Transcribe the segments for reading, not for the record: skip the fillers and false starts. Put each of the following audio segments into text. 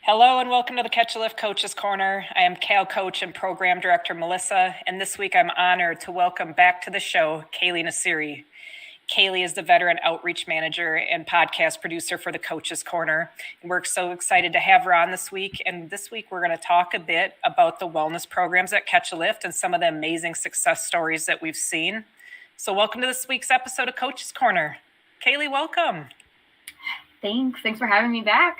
Hello and welcome to the Catch a Lift Coaches Corner. I am Cal Coach and Program Director Melissa, and this week I'm honored to welcome back to the show Kaylee Nasiri. Kaylee is the Veteran Outreach Manager and podcast producer for the Coaches Corner. And we're so excited to have her on this week. And this week we're going to talk a bit about the wellness programs at Catch a Lift and some of the amazing success stories that we've seen. So welcome to this week's episode of Coaches Corner. Kaylee, welcome. Thanks for having me back.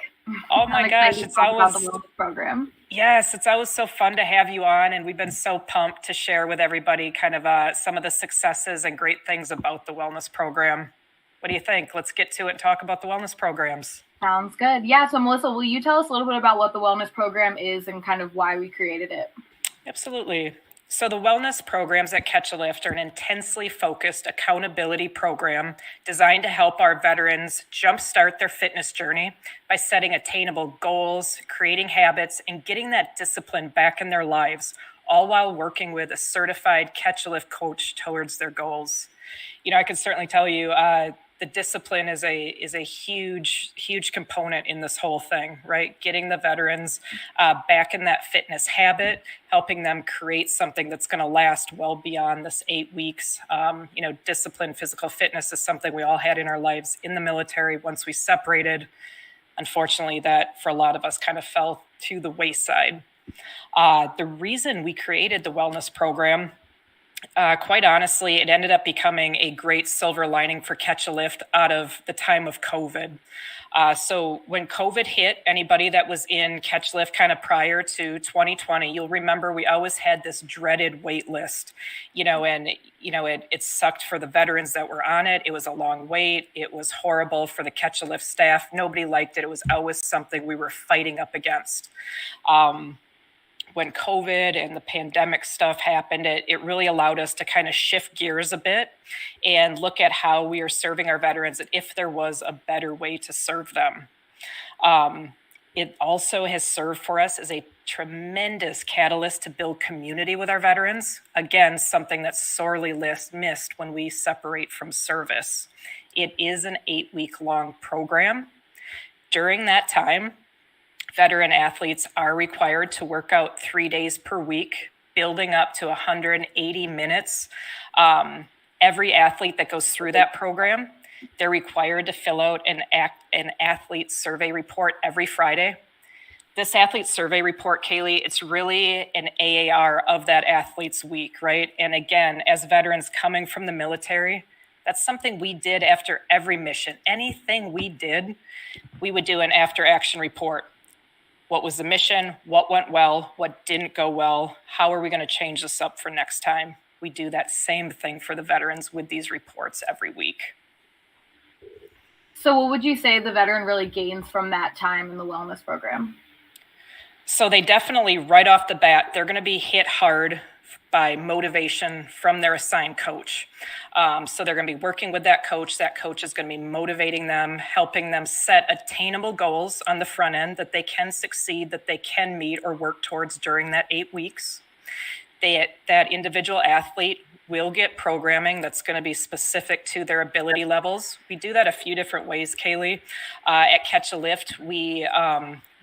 Oh my gosh, it's always the wellness program. Yes, it's always so fun to have you on, and we've been so pumped to share with everybody kind of some of the successes and great things about the wellness program. What do you think? Let's get to it and talk about the wellness programs. Sounds good. Yeah, so Melissa, will you tell us a little bit about what the wellness program is and kind of why we created it? Absolutely. So the wellness programs at Catch a Lift are an intensely focused accountability program designed to help our veterans jumpstart their fitness journey by setting attainable goals, creating habits, and getting that discipline back in their lives, all while working with a certified Catch a Lift coach towards their goals. You know, I can certainly tell you the discipline is a huge component in this whole thing, right? Getting the veterans back in that fitness habit, helping them create something that's going to last well beyond this 8 weeks. Discipline, physical fitness is something we all had in our lives in the military. Once we separated, unfortunately, that for a lot of us kind of fell to the wayside. The reason we created the wellness program, quite honestly, it ended up becoming a great silver lining for Catch a Lift out of the time of COVID. So when COVID hit, anybody that was in Catch a Lift kind of prior to 2020, you'll remember we always had this dreaded wait list, it sucked for the veterans that were on it. It was a long wait. It was horrible for the Catch a Lift staff. Nobody liked it. It was always something we were fighting up against. When COVID and the pandemic stuff happened, it really allowed us to kind of shift gears a bit and look at how we are serving our veterans and if there was a better way to serve them. It also has served for us as a tremendous catalyst to build community with our veterans. Again, something that's sorely missed when we separate from service. It is an 8-week-long program. During that time, veteran athletes are required to work out 3 days per week, building up to 180 minutes. Every athlete that goes through that program, they're required to fill out an athlete survey report every Friday. This athlete survey report, Kaylee, it's really an AAR of that athlete's week, right? And again, as veterans coming from the military, that's something we did after every mission. Anything we did, we would do an after-action report. What was the mission? What went well? What didn't go well? How are we going to change this up for next time? We do that same thing for the veterans with these reports every week. So what would you say the veteran really gains from that time in the wellness program? So they definitely, right off the bat, they're going to be hit hard by motivation from their assigned coach. So they're going to be working with that coach. That coach is going to be motivating them, helping them set attainable goals on the front end that they can succeed, that they can meet or work towards during that 8 weeks. That individual athlete will get programming that's going to be specific to their ability levels. We do that a few different ways, Kaylee. At Catch a Lift, we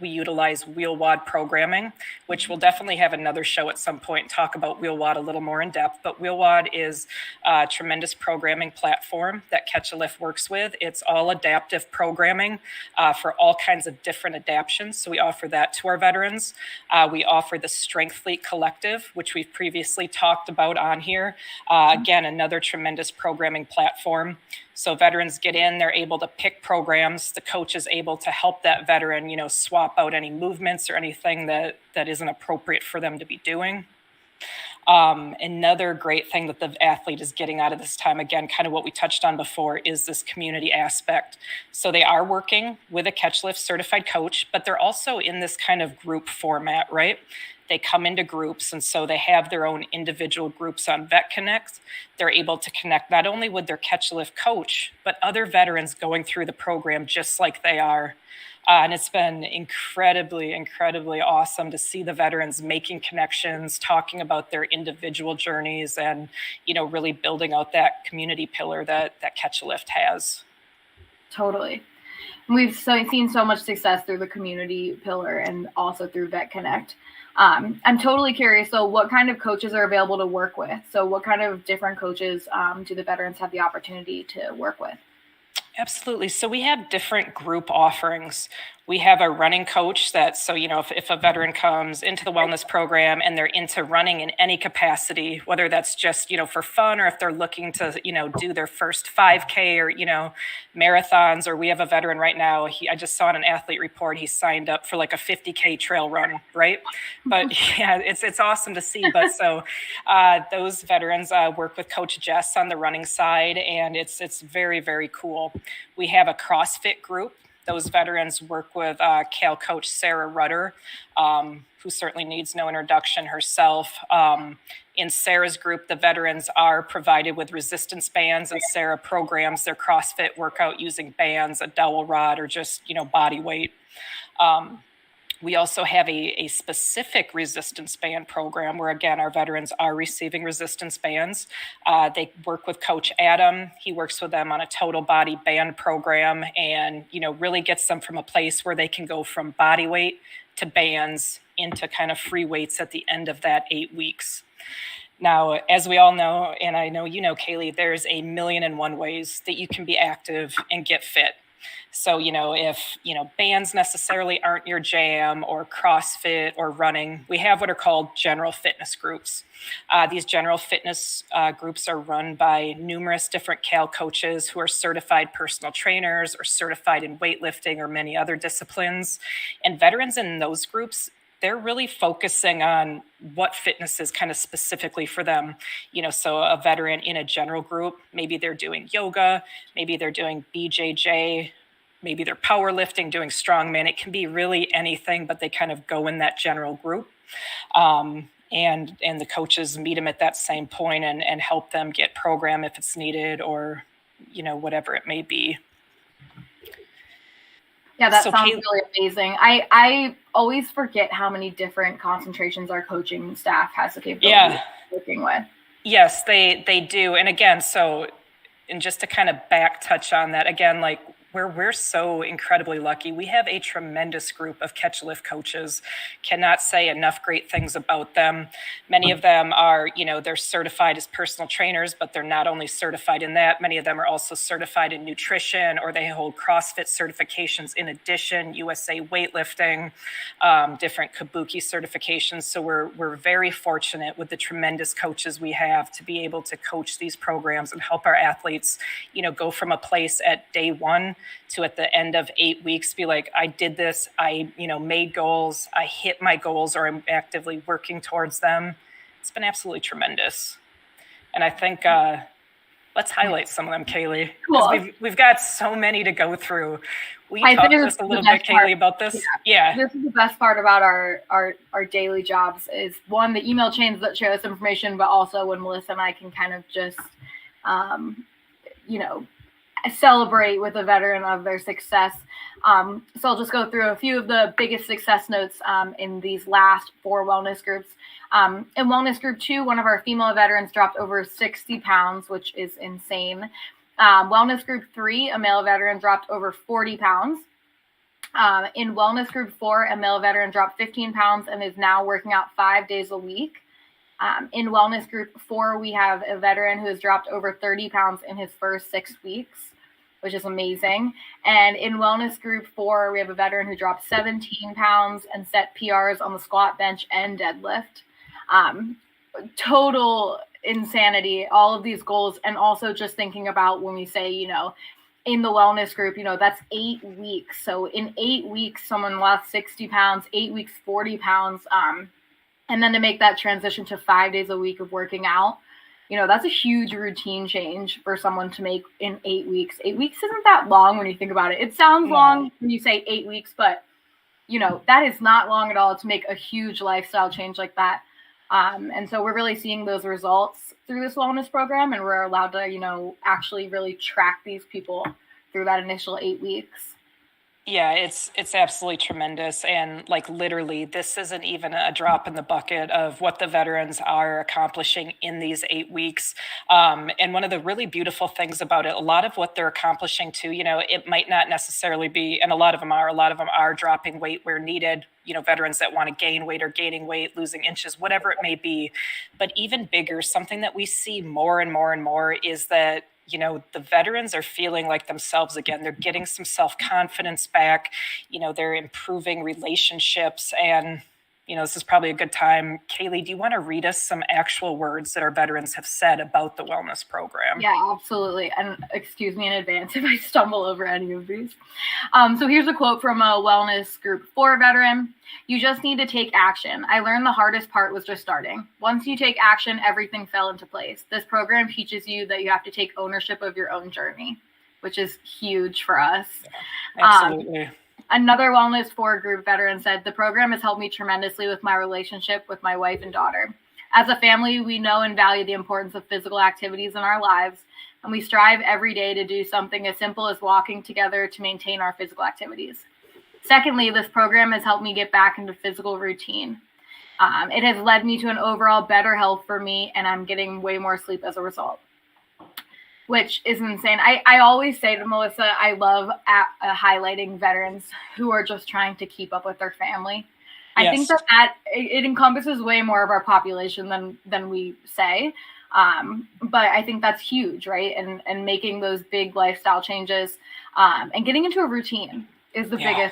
utilize wheel WOD programming, which we'll definitely have another show at some point and talk about wheel WOD a little more in depth. But wheel WOD is a tremendous programming platform that Catch a Lift works with. It's all adaptive programming for all kinds of different adaptions. So we offer that to our veterans. We offer the Strength Fleet Collective, which we've previously talked about on here. Again, another tremendous programming platform. So veterans get in, they're able to pick programs. The coach is able to help that veteran, swap out any movements or anything that isn't appropriate for them to be doing. Another great thing that the athlete is getting out of this time, again, kind of what we touched on before, is this community aspect. So they are working with a Catch Lift certified coach, but they're also in this kind of group format, right? They come into groups, and so they have their own individual groups on Vet Connect. They're able to connect not only with their Catch Lift coach, but other veterans going through the program just like they are. And it's been incredibly awesome to see the veterans making connections, talking about their individual journeys, and really building out that community pillar that Catch a Lift has. Totally. We've seen so much success through the community pillar and also through Vet Connect. I'm totally curious. So, what kind of coaches are available to work with? So, what kind of different coaches do the veterans have the opportunity to work with? Absolutely. So we have different group offerings. We have a running coach that, so, if a veteran comes into the wellness program and they're into running in any capacity, whether that's just, for fun, or if they're looking to, do their first 5K or, marathons, or we have a veteran right now, I just saw in an athlete report, he signed up for like a 50K trail run, right? But yeah, it's awesome to see. But so those veterans work with Coach Jess on the running side, and it's very, very cool. We have a CrossFit group. Those veterans work with Cal coach Sarah Rudder, who certainly needs no introduction herself. In Sarah's group, the veterans are provided with resistance bands, and Sarah programs their CrossFit workout using bands, a dowel rod, or just, body weight. We also have a specific resistance band program where, again, our veterans are receiving resistance bands. They work with Coach Adam. He works with them on a total body band program, and, really gets them from a place where they can go from body weight to bands into kind of free weights at the end of that 8 weeks. Now, as we all know, and I know Kaylee, there's a million and one ways that you can be active and get fit. So, if, bands necessarily aren't your jam, or CrossFit or running, we have what are called general fitness groups. These general fitness groups are run by numerous different Cal coaches who are certified personal trainers or certified in weightlifting or many other disciplines. And veterans in those groups, they're really focusing on what fitness is kind of specifically for them. So a veteran in a general group, maybe they're doing yoga, maybe they're doing BJJ, maybe they're powerlifting, doing strongman. It can be really anything, but they kind of go in that general group. And the coaches meet them at that same point and help them get program if it's needed, or, whatever it may be. Yeah, that sounds really amazing. I always forget how many different concentrations our coaching staff has the capability of working with. Yes, they do. And again, and just to kind of back touch on that, again, like, we're so incredibly lucky. We have a tremendous group of catch lift coaches. Cannot say enough great things about them. Many of them are, they're certified as personal trainers, but they're not only certified in that. Many of them are also certified in nutrition, or they hold CrossFit certifications in addition, USA weightlifting, different Kabuki certifications. So we're very fortunate with the tremendous coaches we have to be able to coach these programs and help our athletes, go from a place at day one to at the end of 8 weeks be like, I did this, I made goals, I hit my goals, or I'm actively working towards them. It's been absolutely tremendous. And I think let's highlight some of them, Kaylee, because we've got so many to go through. We talked just a little bit, Kaylee, about this. Yeah. This is the best part about our daily jobs is, one, the email chains that share this information, but also when Melissa and I can kind of just celebrate with a veteran of their success. So I'll just go through a few of the biggest success notes in these last 4 wellness groups. In Wellness Group 2, one of our female veterans dropped over 60 pounds, which is insane. Wellness Group 3, a male veteran dropped over 40 pounds. In Wellness Group 4, a male veteran dropped 15 pounds and is now working out 5 days a week. In Wellness Group 4, we have a veteran who has dropped over 30 pounds in his first 6 weeks, which is amazing. And in Wellness Group 4, we have a veteran who dropped 17 pounds and set PRs on the squat, bench, and deadlift. Total insanity, all of these goals. And also just thinking about when we say, in the wellness group, that's 8 weeks. So in 8 weeks, someone lost 60 pounds, 8 weeks, 40 pounds. And then to make that transition to 5 days a week of working out, that's a huge routine change for someone to make in 8 weeks. 8 weeks isn't that long when you think about it. It sounds long when you say 8 weeks, but, that is not long at all to make a huge lifestyle change like that. And so we're really seeing those results through this wellness program, and we're allowed to, actually really track these people through that initial 8 weeks. Yeah, it's absolutely tremendous. And like literally, this isn't even a drop in the bucket of what the veterans are accomplishing in these 8 weeks. And one of the really beautiful things about it, a lot of what they're accomplishing too, it might not necessarily be, and a lot of them are dropping weight where needed, veterans that want to gain weight or gaining weight, losing inches, whatever it may be. But even bigger, something that we see more and more and more is that the veterans are feeling like themselves again. They're getting some self-confidence back. They're improving relationships. And, this is probably a good time. Kaylee, do you want to read us some actual words that our veterans have said about the wellness program? Yeah, absolutely. And excuse me in advance if I stumble over any of these. So here's a quote from a Wellness Group 4 veteran. "You just need to take action. I learned the hardest part was just starting. Once you take action, everything fell into place. This program teaches you that you have to take ownership of your own journey," which is huge for us. Yeah, absolutely. Another Wellness 4 group veteran said, "The program has helped me tremendously with my relationship with my wife and daughter. As a family, we know and value the importance of physical activities in our lives, and we strive every day to do something as simple as walking together to maintain our physical activities. Secondly, this program has helped me get back into physical routine. It has led me to an overall better health for me, and I'm getting way more sleep as a result," which is insane. I always say to Melissa, I love highlighting veterans who are just trying to keep up with their family. I think Yes. that it encompasses way more of our population than we say. But I think that's huge, right? And making those big lifestyle changes and getting into a routine is the Yeah.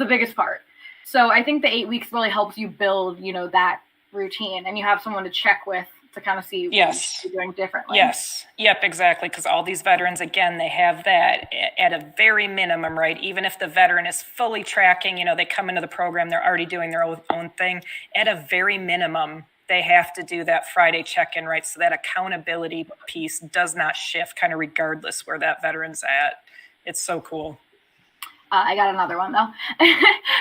biggest part. So I think the 8 weeks really helps you build, that routine, and you have someone to check with to kind of see what Yes. you're doing differently. Yes. Yep, exactly. Because all these veterans, again, they have that at a very minimum, right? Even if the veteran is fully tracking, they come into the program, they're already doing their own thing. At a very minimum, they have to do that Friday check-in, right? So that accountability piece does not shift kind of regardless where that veteran's at. It's so cool. I got another one though.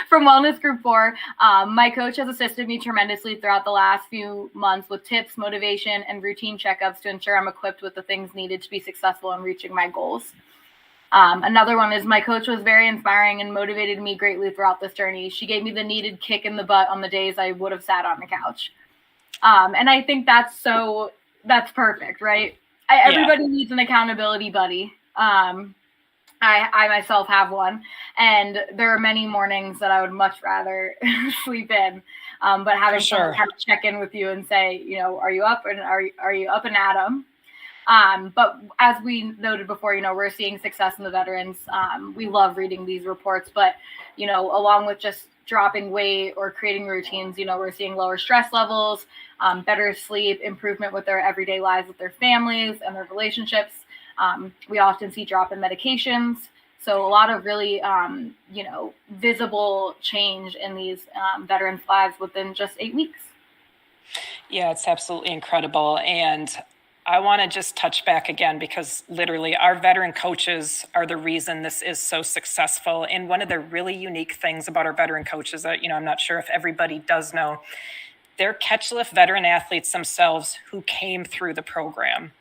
From Wellness Group 4, "My coach has assisted me tremendously throughout the last few months with tips, motivation, and routine checkups to ensure I'm equipped with the things needed to be successful in reaching my goals." Another one is, "My coach was very inspiring and motivated me greatly throughout this journey. She gave me the needed kick in the butt on the days I would have sat on the couch." And I think that's perfect, right? Everybody needs an accountability buddy. I myself have one, and there are many mornings that I would much rather sleep in. But having someone kind of check in with you and say, are you up, and are you up and at 'em? But as we noted before, we're seeing success in the veterans. We love reading these reports, but along with just dropping weight or creating routines, we're seeing lower stress levels, better sleep, improvement with their everyday lives with their families and their relationships. We often see drop in medications. So a lot of really, visible change in these veterans' lives within just 8 weeks. Yeah, it's absolutely incredible. And I want to just touch back again because literally our veteran coaches are the reason this is so successful. And one of the really unique things about our veteran coaches that, I'm not sure if everybody does know, they're catch lift veteran athletes themselves who came through the program.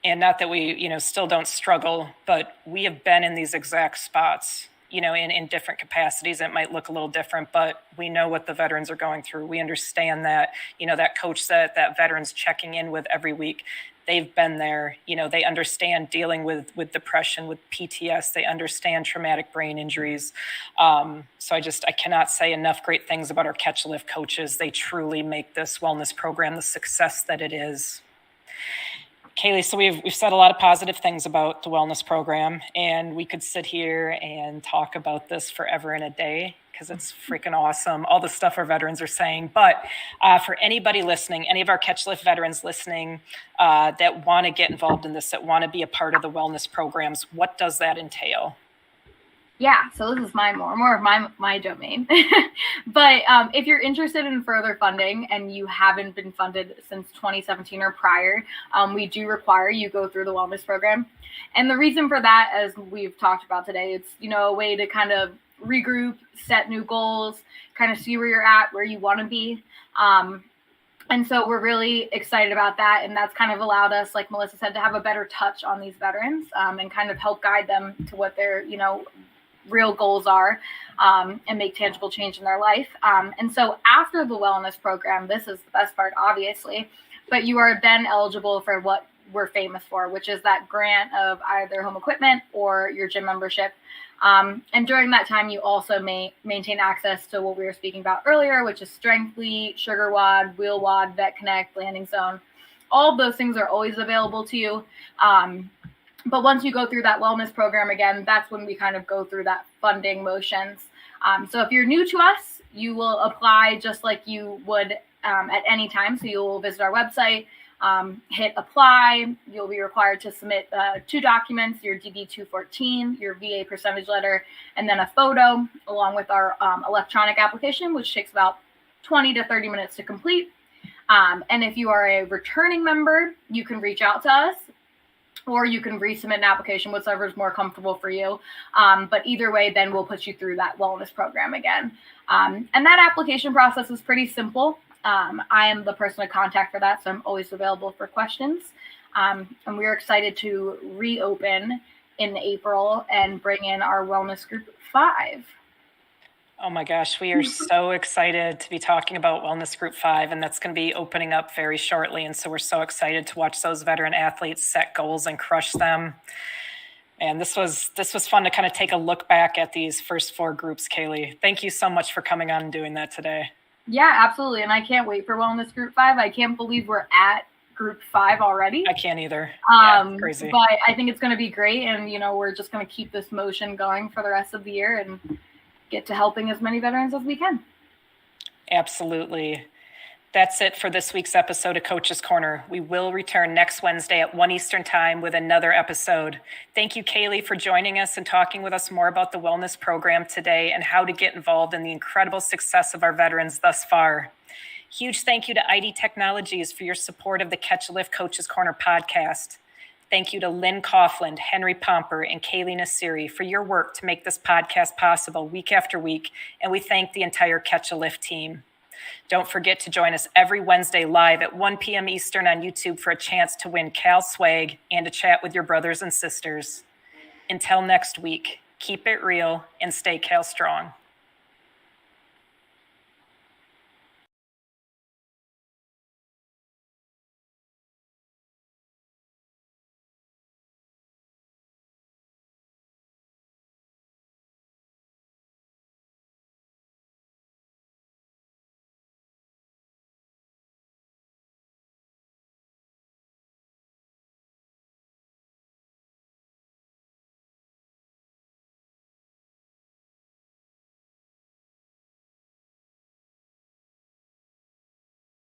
And not that we, still don't struggle, but we have been in these exact spots, in different capacities. It might look a little different, but we know what the veterans are going through. We understand that, that coach that veterans checking in with every week, they've been there. They understand dealing with depression, with PTS. They understand traumatic brain injuries. So I cannot say enough great things about our catch lift coaches. They truly make this wellness program the success that it is. Kaylee, so we've said a lot of positive things about the wellness program, and we could sit here and talk about this forever and a day because it's freaking awesome, all the stuff our veterans are saying. But for anybody listening, any of our catch lift veterans listening that want to get involved in this, that want to be a part of the wellness programs, what does that entail? Yeah, so this is more of my domain. But if you're interested in further funding and you haven't been funded since 2017 or prior, we do require you go through the wellness program. And the reason for that, as we've talked about today, it's a way to kind of regroup, set new goals, kind of see where you're at, where you want to be. And so we're really excited about that. And that's kind of allowed us, like Melissa said, to have a better touch on these veterans and kind of help guide them to what their, real goals are and make tangible change in their life. And so after the wellness program, this is the best part, obviously, but you are then eligible for what we're famous for, which is that grant of either home equipment or your gym membership. And during that time, you also may maintain access to what we were speaking about earlier, which is Strengthly, Sugar WOD, Wheel WOD, Vet Connect, Landing Zone. All of those things are always available to you. But once you go through that wellness program again, that's when we kind of go through that funding motions. So if you're new to us, you will apply just like you would at any time. So you will visit our website, hit apply. You'll be required to submit 2 documents, your DD-214, your VA percentage letter, and then a photo along with our electronic application, which takes about 20 to 30 minutes to complete. And if you are a returning member, you can reach out to us, or you can resubmit an application, whichever is more comfortable for you. But either way, then we'll put you through that wellness program again. And that application process is pretty simple. I am the person to contact for that, so I'm always available for questions. And we're excited to reopen in April and bring in our Wellness Group 5. Oh my gosh, we are so excited to be talking about Wellness Group 5, and that's going to be opening up very shortly. And so we're so excited to watch those veteran athletes set goals and crush them. And this was fun to kind of take a look back at these first 4 groups, Kaylee. Thank you so much for coming on and doing that today. Yeah, absolutely. And I can't wait for Wellness Group 5. I can't believe we're at Group 5 already. I can't either. Yeah, crazy. But I think it's going to be great. And, we're just going to keep this motion going for the rest of the year and get to helping as many veterans as we can. Absolutely. That's it for this week's episode of Coach's Corner. We will return next Wednesday at 1 Eastern Time with another episode. Thank you, Kaylee, for joining us and talking with us more about the wellness program today and how to get involved in the incredible success of our veterans thus far. Huge thank you to ID Technologies for your support of the Catch a Lift Coach's Corner podcast. Thank you to Lynn Coughlin, Henry Pomper, and Kaylee Nasiri for your work to make this podcast possible week after week, and we thank the entire Catch a Lift team. Don't forget to join us every Wednesday live at 1 p.m. Eastern on YouTube for a chance to win Cal Swag and to chat with your brothers and sisters. Until next week, keep it real and stay Cal strong.